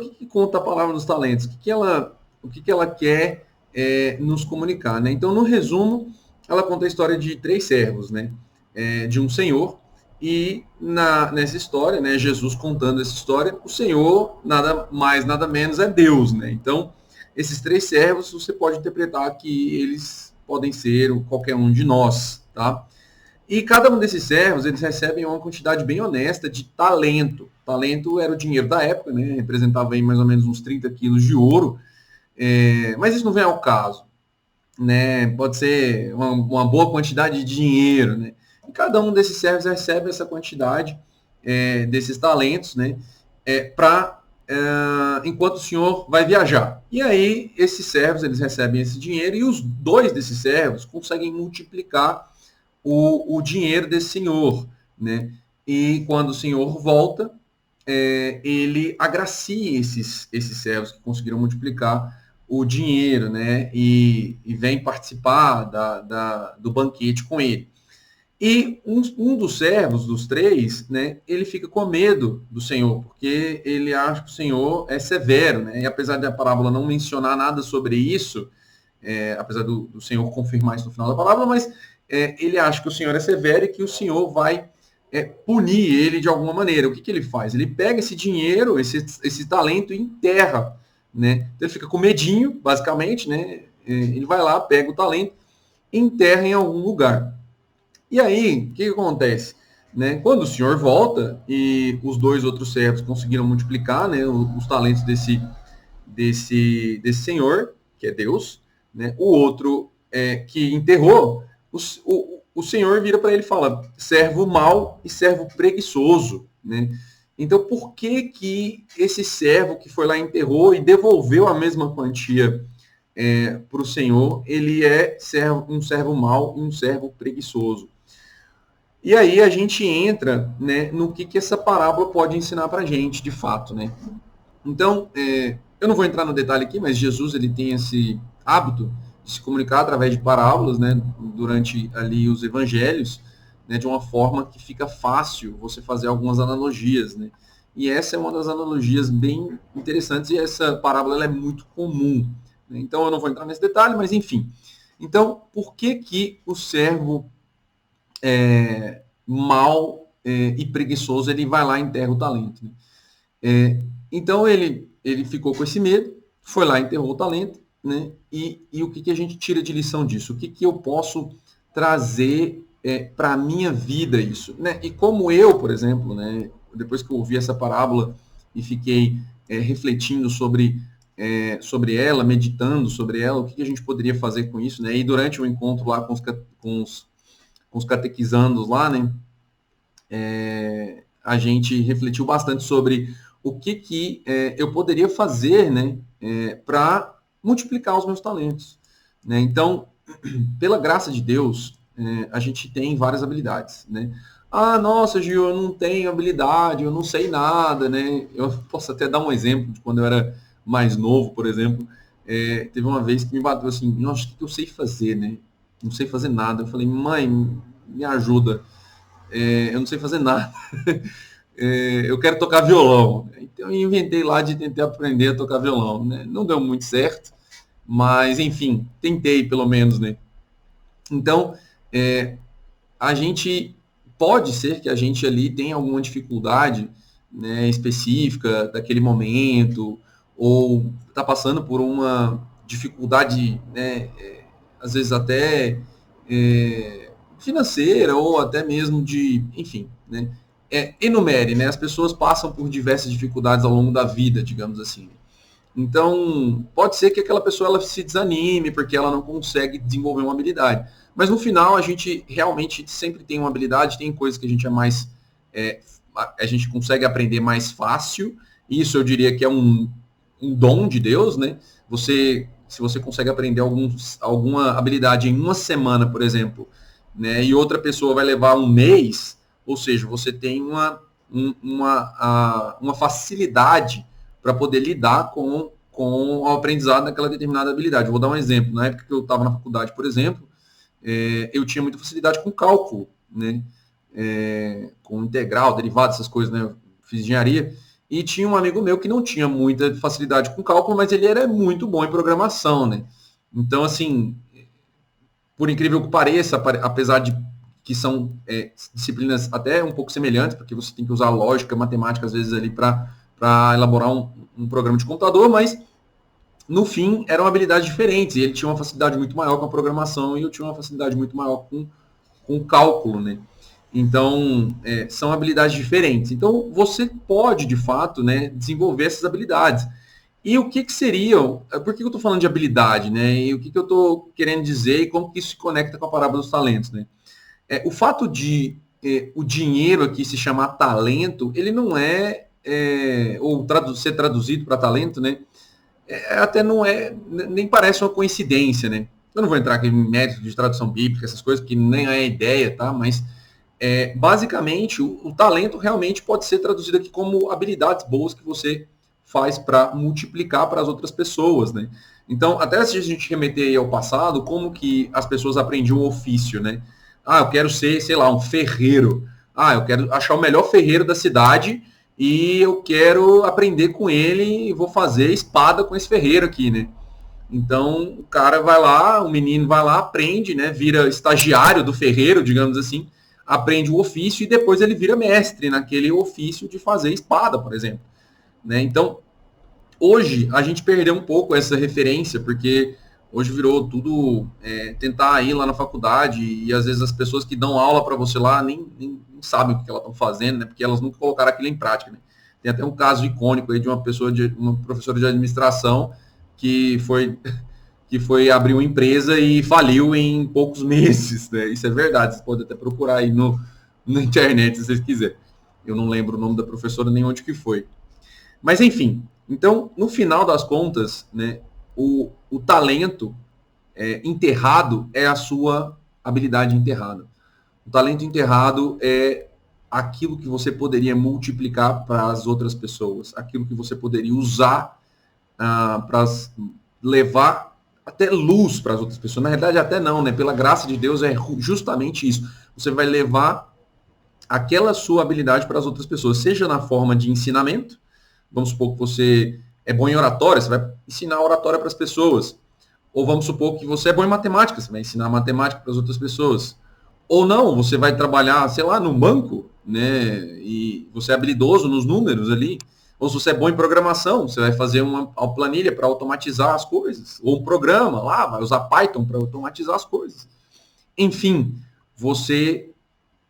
que conta a palavra dos talentos? O que ela quer nos comunicar, né? Então, no resumo, ela conta a história de três servos, né? De um senhor, e nessa história, né, Jesus contando essa história, o Senhor, nada mais, nada menos, é Deus, né? Então, esses três servos, você pode interpretar que eles podem ser qualquer um de nós, tá? E cada um desses servos, eles recebem uma quantidade bem honesta de talento. Talento era o dinheiro da época, né? Representava aí mais ou menos uns 30 quilos de ouro. Mas isso não vem ao caso, né? Pode ser uma boa quantidade de dinheiro, né? E cada um desses servos recebe essa quantidade desses talentos, né? Para enquanto o senhor vai viajar. E aí esses servos eles recebem esse dinheiro e os dois desses servos conseguem multiplicar o dinheiro desse senhor, né? E quando o senhor volta, ele agracia esses servos que conseguiram multiplicar o dinheiro, né? E vem participar do banquete com ele. E um dos servos, dos três, né, ele fica com medo do Senhor, porque ele acha que o Senhor é severo, né? E apesar da parábola não mencionar nada sobre isso, apesar do Senhor confirmar isso no final da palavra, mas ele acha que o Senhor é severo e que o Senhor vai punir ele de alguma maneira. O que ele faz? Ele pega esse dinheiro, esse talento e enterra, né? Então ele fica com medinho, basicamente, né? Ele vai lá, pega o talento, enterra em algum lugar. E aí, o que acontece? Né? Quando o Senhor volta e os dois outros servos conseguiram multiplicar, né, os talentos desse senhor, que é Deus, né? O outro que enterrou, o senhor vira para ele e fala, servo mau e servo preguiçoso, né? Então, por que que esse servo que foi lá e enterrou e devolveu a mesma quantia para o senhor, ele é um servo mau e um servo preguiçoso? E aí a gente entra, né, no que essa parábola pode ensinar para a gente, de fato, né? Então, eu não vou entrar no detalhe aqui, mas Jesus ele tem esse hábito de se comunicar através de parábolas, né, durante ali os evangelhos, né, de uma forma que fica fácil você fazer algumas analogias, né? E essa é uma das analogias bem interessantes e essa parábola ela é muito comum, né? Então eu não vou entrar nesse detalhe, mas enfim. Então, por que que o servo mau e preguiçoso ele vai lá e enterra o talento, né? Então ele ficou com esse medo, foi lá, enterrou o talento, né? E o que a gente tira de lição disso? O que eu posso trazer para a minha vida isso? Né? E como eu, por exemplo, né, depois que eu ouvi essa parábola e fiquei refletindo sobre ela, meditando sobre ela, o que a gente poderia fazer com isso, né? E durante o encontro lá com os catequizandos lá, né? A gente refletiu bastante sobre o que eu poderia fazer, né, para multiplicar os meus talentos, né? Então, pela graça de Deus, a gente tem várias habilidades, né? Ah, nossa, Gil, eu não tenho habilidade, eu não sei nada, né? Eu posso até dar um exemplo de quando eu era mais novo, por exemplo. Teve uma vez que me bateu assim, nossa, o que eu sei fazer, né? Não sei fazer nada. Eu falei, mãe, me ajuda. Eu não sei fazer nada. Eu quero tocar violão. Então eu inventei lá de tentar aprender a tocar violão, né? Não deu muito certo, mas enfim, tentei pelo menos, né? Então, a gente pode ser que a gente ali tenha alguma dificuldade, né, específica daquele momento, ou está passando por uma dificuldade, né, às vezes até financeira ou até mesmo de, enfim, né, enumere, né, as pessoas passam por diversas dificuldades ao longo da vida, digamos assim. Então, pode ser que aquela pessoa ela se desanime porque ela não consegue desenvolver uma habilidade. Mas no final, a gente realmente sempre tem uma habilidade, tem coisas que a gente é mais. É, a gente consegue aprender mais fácil. Isso eu diria que é um dom de Deus, né? Se você consegue aprender alguma habilidade em uma semana, por exemplo, né, e outra pessoa vai levar um mês, ou seja, você tem uma facilidade para poder lidar com o aprendizado daquela determinada habilidade. Eu vou dar um exemplo. Na época que eu estava na faculdade, por exemplo, eu tinha muita facilidade com cálculo, né? Com integral, derivado, essas coisas, né? Eu fiz engenharia. e tinha um amigo meu que não tinha muita facilidade com cálculo, mas ele era muito bom em programação, né? Então, assim, por incrível que pareça, apesar de que são disciplinas até um pouco semelhantes, porque você tem que usar lógica, matemática, às vezes, ali para elaborar um programa de computador, mas no fim eram habilidades diferentes. E ele tinha uma facilidade muito maior com a programação e eu tinha uma facilidade muito maior com o cálculo, né? Então, são habilidades diferentes. Então, você pode, de fato, né, desenvolver essas habilidades. E o que seriam, por que eu estou falando de habilidade, né? E o que eu estou querendo dizer e como que isso se conecta com a parábola dos talentos, né? O fato de o dinheiro aqui se chamar talento, ele não ou ser traduzido para talento, né? Até não nem parece uma coincidência, né? Eu não vou entrar aqui em mérito de tradução bíblica, essas coisas, que nem é a ideia, tá? Mas, basicamente, o talento realmente pode ser traduzido aqui como habilidades boas que você faz para multiplicar para as outras pessoas, né? Então, até se a gente remeter aí ao passado, como que as pessoas aprendiam o ofício, né? Ah, eu quero ser, sei lá, um ferreiro. Ah, eu quero achar o melhor ferreiro da cidade e eu quero aprender com ele e vou fazer espada com esse ferreiro aqui, né? Então, o cara vai lá, o menino vai lá, aprende, né? Vira estagiário do ferreiro, digamos assim, aprende o ofício e depois ele vira mestre naquele ofício de fazer espada, por exemplo, né? Então, hoje a gente perdeu um pouco essa referência, porque hoje virou tudo tentar ir lá na faculdade e às vezes as pessoas que dão aula para você lá nem sabem o que elas estão fazendo, né? Porque elas nunca colocaram aquilo em prática, né? Tem até um caso icônico aí de uma professora de administração que foi que foi abrir uma empresa e faliu em poucos meses, né? Isso é verdade, você pode até procurar aí na internet se vocês quiserem. Eu não lembro o nome da professora nem onde que foi. Mas enfim, então, no final das contas, né, o talento enterrado é a sua habilidade enterrada. O talento enterrado é aquilo que você poderia multiplicar para as outras pessoas, aquilo que você poderia usar para levar até luz para as outras pessoas. Na verdade, até não, né? Pela graça de Deus, é justamente isso. Você vai levar aquela sua habilidade para as outras pessoas, seja na forma de ensinamento. Vamos supor que você é bom em oratória, você vai ensinar oratória para as pessoas. Ou vamos supor que você é bom em matemática, você vai ensinar matemática para as outras pessoas. Ou não, você vai trabalhar, sei lá, no banco, né? E você é habilidoso nos números ali. Ou se você é bom em programação, você vai fazer uma planilha para automatizar as coisas. Ou um programa lá, vai usar Python para automatizar as coisas. Enfim, você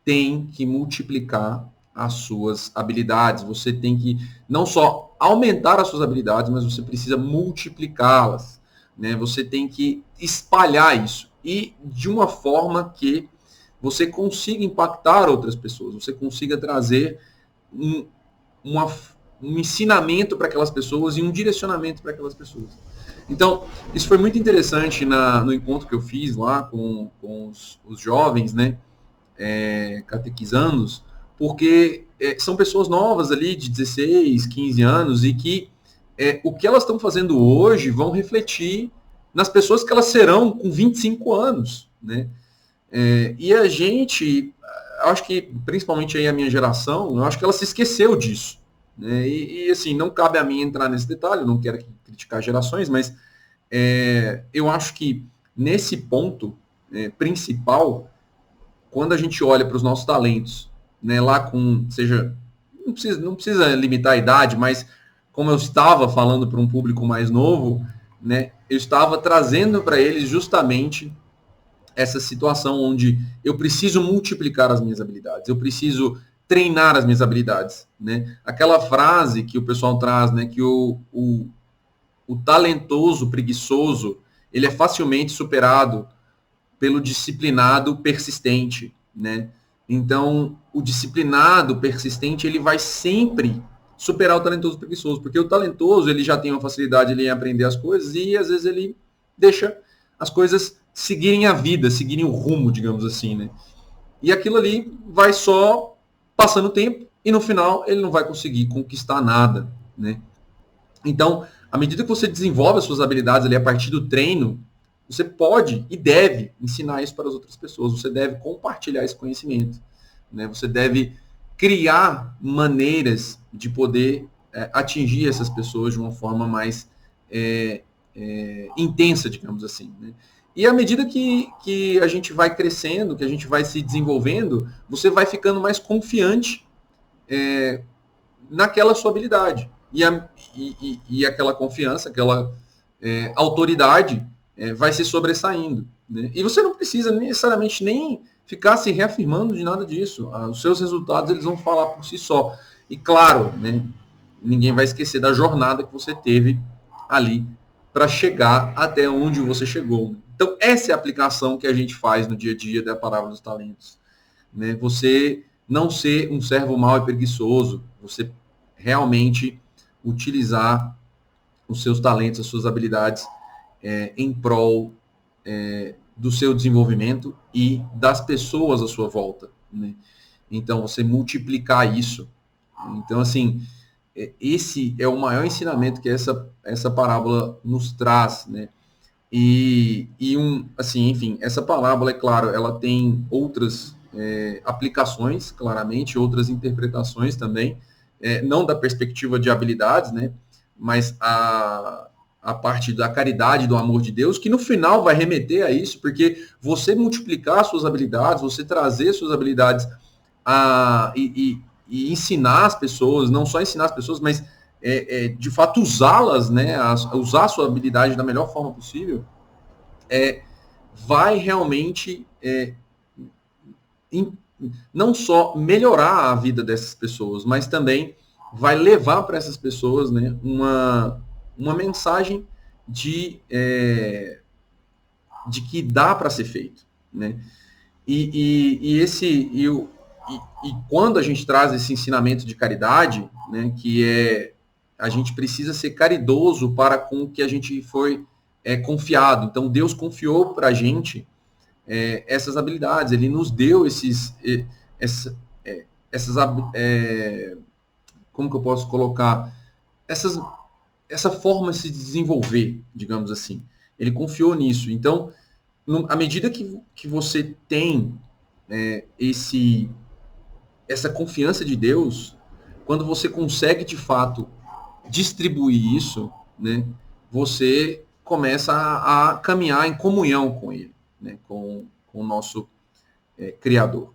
tem que multiplicar as suas habilidades. Você tem que não só aumentar as suas habilidades, mas você precisa multiplicá-las, né? Você tem que espalhar isso e de uma forma que você consiga impactar outras pessoas, você consiga trazer um, um ensinamento para aquelas pessoas e um direcionamento para aquelas pessoas. Então, isso foi muito interessante no encontro que eu fiz lá com os jovens, né? Catequizandos, porque são pessoas novas ali, de 16, 15 anos, e que o que elas estão fazendo hoje vão refletir nas pessoas que elas serão com 25 anos, né? E a gente, acho que, principalmente aí a minha geração, eu acho que ela se esqueceu disso, né? E assim, não cabe a mim entrar nesse detalhe, eu não quero criticar gerações, mas eu acho que nesse ponto principal, quando a gente olha para os nossos talentos, né, lá com, seja, não precisa limitar a idade, mas como eu estava falando para um público mais novo, né, eu estava trazendo para eles justamente essa situação onde eu preciso multiplicar as minhas habilidades, eu preciso treinar as minhas habilidades, né? Aquela frase que o pessoal traz, né, que o talentoso preguiçoso, ele é facilmente superado pelo disciplinado persistente, né? Então, o disciplinado persistente, ele vai sempre superar o talentoso preguiçoso, porque o talentoso, ele já tem uma facilidade em aprender as coisas e às vezes ele deixa as coisas seguirem a vida, seguirem o rumo, digamos assim, né? E aquilo ali vai só passando o tempo e no final ele não vai conseguir conquistar nada, né? Então, à medida que você desenvolve as suas habilidades ali a partir do treino, você pode e deve ensinar isso para as outras pessoas. Você deve compartilhar esse conhecimento, né? Você deve criar maneiras de poder atingir essas pessoas de uma forma mais intensa, digamos assim, né? E à medida que a gente vai crescendo, que a gente vai se desenvolvendo, você vai ficando mais confiante naquela sua habilidade. E aquela confiança, aquela autoridade vai se sobressaindo, né? E você não precisa necessariamente nem ficar se reafirmando de nada disso. Os seus resultados eles vão falar por si só. E claro, né, ninguém vai esquecer da jornada que você teve ali para chegar até onde você chegou. Então, essa é a aplicação que a gente faz no dia a dia da parábola dos talentos, né? Você não ser um servo mau e preguiçoso, você realmente utilizar os seus talentos, as suas habilidades em prol do seu desenvolvimento e das pessoas à sua volta, né? Então, você multiplicar isso. Então, assim, esse é o maior ensinamento que essa parábola nos traz, né? Assim, enfim, essa parábola, é claro, ela tem outras aplicações, claramente, outras interpretações também, não da perspectiva de habilidades, né? Mas a parte da caridade, do amor de Deus, que no final vai remeter a isso, porque você multiplicar suas habilidades, você trazer suas habilidades e ensinar as pessoas, não só ensinar as pessoas, mas de fato usá-las, né, usar a sua habilidade da melhor forma possível, vai realmente não só melhorar a vida dessas pessoas, mas também vai levar para essas pessoas, né, uma mensagem de que dá para ser feito, né? E quando a gente traz esse ensinamento de caridade, né, que a gente precisa ser caridoso para com o que a gente foi confiado. Então Deus confiou para a gente essas habilidades. Ele nos deu essas como que eu posso colocar essa forma de se desenvolver, digamos assim. Ele confiou nisso. Então, à medida que você tem essa confiança de Deus, quando você consegue de fato distribuir isso, né, você começa a caminhar em comunhão com Ele, né, com o nosso Criador.